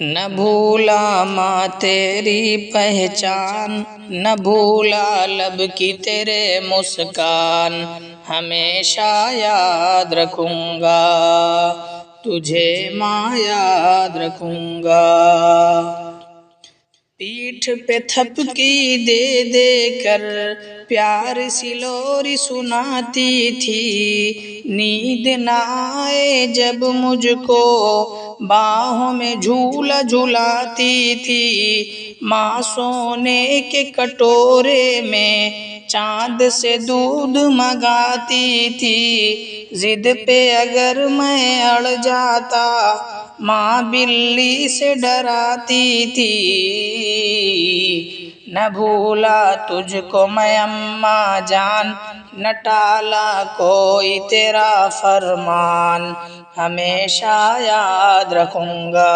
نہ بھولا ماں تیری پہچان، نہ بھولا لب کی تیرے مسکان، ہمیشہ یاد رکھوں گا تجھے ماں، یاد رکھوں گا۔ پیٹھ پہ تھپکی دے دے کر پیار سی لوری سناتی تھی، نیند نہ آئے جب مجھ کو باہوں میں جھولا جھلاتی تھی، ماں سونے کے کٹورے میں چاند سے دودھ منگاتی تھی، ضد پہ اگر میں اڑ جاتا ماں بلی سے ڈراتی تھی۔ نہ بھولا تجھ کو میں اماں جان، نہ ٹالا کوئی تیرا فرمان، ہمیشہ یاد رکھوں گا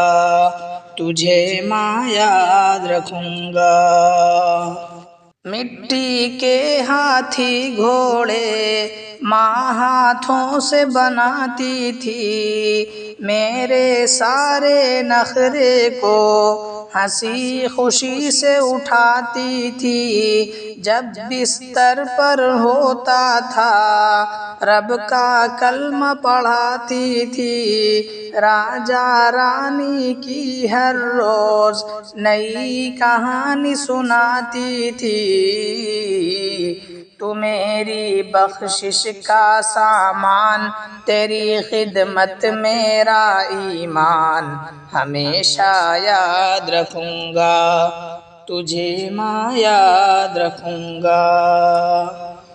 تجھے ماں، یاد رکھوں گا۔ مٹی کے ہاتھی گھوڑے ماں ہاتھوں سے بناتی تھی، میرے سارے نخرے کو ہنسی خوشی سے اٹھاتی تھی، جب بستر پر ہوتا تھا رب کا کلمہ پڑھاتی تھی، راجا رانی کی ہر روز نئی کہانی سناتی تھی، تو میری بخشش کا سامان، تیری خدمت میرا ایمان، ہمیشہ یاد رکھوں گا تجھے ماں، یاد رکھوں گا۔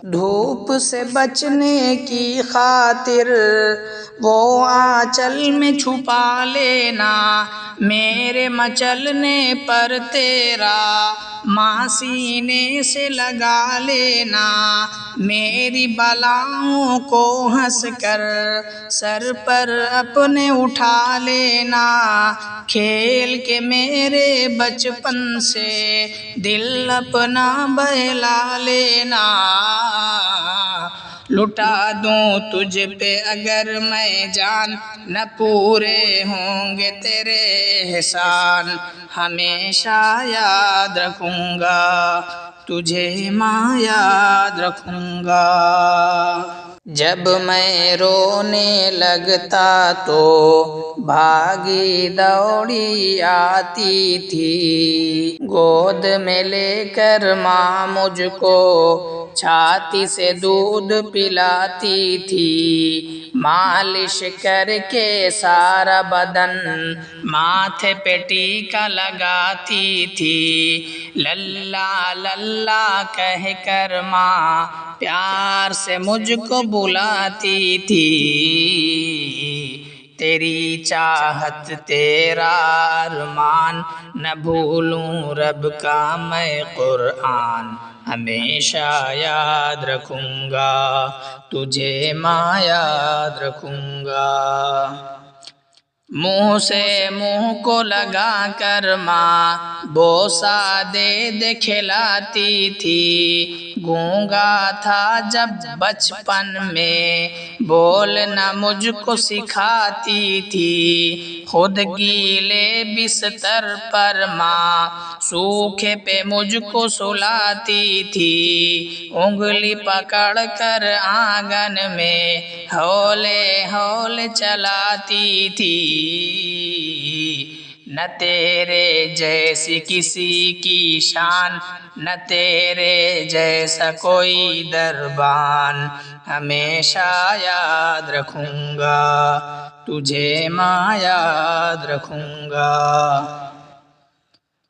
دھوپ سے بچنے کی خاطر وہ آنچل میں چھپا لینا، میرے مچلنے پر تیرا ماں سینے سے لگا لینا، میری بلاؤں کو ہنس کر سر پر اپنے اٹھا لینا، کھیل کے میرے بچپن سے دل اپنا بہلا لینا، لٹا دوں تجھ پہ اگر میں جان، نہ پورے ہوں گے تیرے احسان، ہمیشہ یاد رکھوں گا تجھے ماں، یاد رکھوں گا۔ جب میں رونے لگتا تو بھاگی دوڑی آتی تھی، گود میں لے کر ماں مجھ کو چھاتی سے دودھ پلاتی تھی، مالش کر کے سارا بدن ماتھے پہ ٹیکا لگاتی تھی، للا للا کہہ کر ماں پیار سے مجھ کو بلاتی تھی، تیری چاہت تیرا ارمان، نہ بھولوں رب کا میں قرآن، ہمیشہ یاد رکھوں گا تجھے ماں، یاد رکھوں گا۔ منہ سے منہ کو لگا کر ماں بوسہ دے دے کھلاتی تھی، گونگا تھا جب بچپن میں بولنا مجھ کو سکھاتی تھی، خود گیلے بستر پر ماں سوکھے پہ مجھ کو سلاتی تھی، انگلی پکڑ کر آنگن میں ہولے ہولے چلاتی تھی، نہ تیرے جیسی کسی کی شان، نہ تیرے جیسا کوئی دربان، ہمیشہ یاد رکھوں گا تجھے ماں، یاد رکھوں گا۔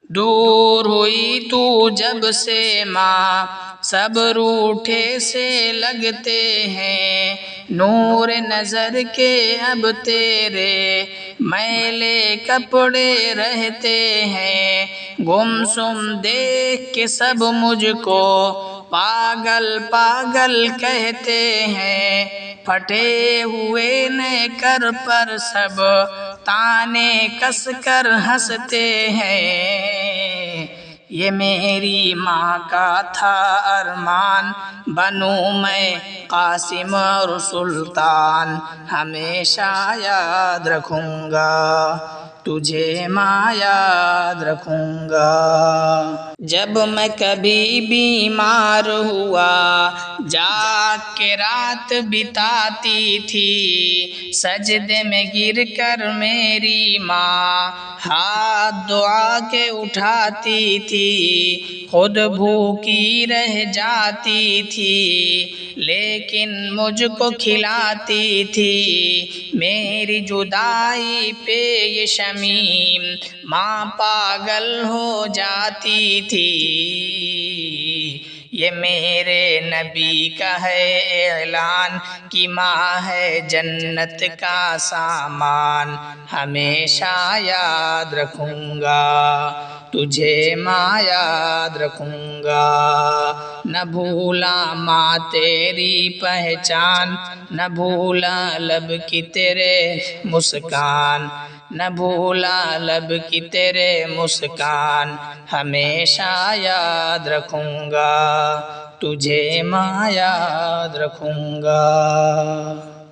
دور ہوئی تو جب سے ماں سب روٹھے سے لگتے ہیں، نور نظر کے اب تیرے میلے کپڑے رہتے ہیں، گمسم دیکھ کے سب مجھ کو پاگل پاگل کہتے ہیں، پھٹے ہوئے نیکر پر سب تانے کس کر ہنستے ہیں، یہ میری ماں کا تھا ارمان، بنوں میں قاسم اور سلطان، ہمیشہ یاد رکھوں گا تجھے ماں یاد رکھوں گا۔ جب میں کبھی بیمار ہوا جاگ کے رات بتاتی تھی، سجدے میں گر کر میری ماں ہاتھ دعا کے اٹھاتی تھی، خود بھوکی رہ جاتی تھی لیکن مجھ کو کھلاتی تھی۔ میری جدائی پہ یہ شمیم ماں پاگل ہو جاتی تھی۔ یہ میرے نبی کا ہے اعلان کہ ماں ہے جنت کا سامان، ہمیشہ یاد رکھوں گا تجھے ماں یاد رکھوں گا۔ نہ بھولا ماں تیری پہچان، نہ بھولا لب کی تیرے مسکان، نہ بھولا لب کی تیرے مسکان، ہمیشہ یاد رکھوں گا تجھے ماں یاد رکھوں گا۔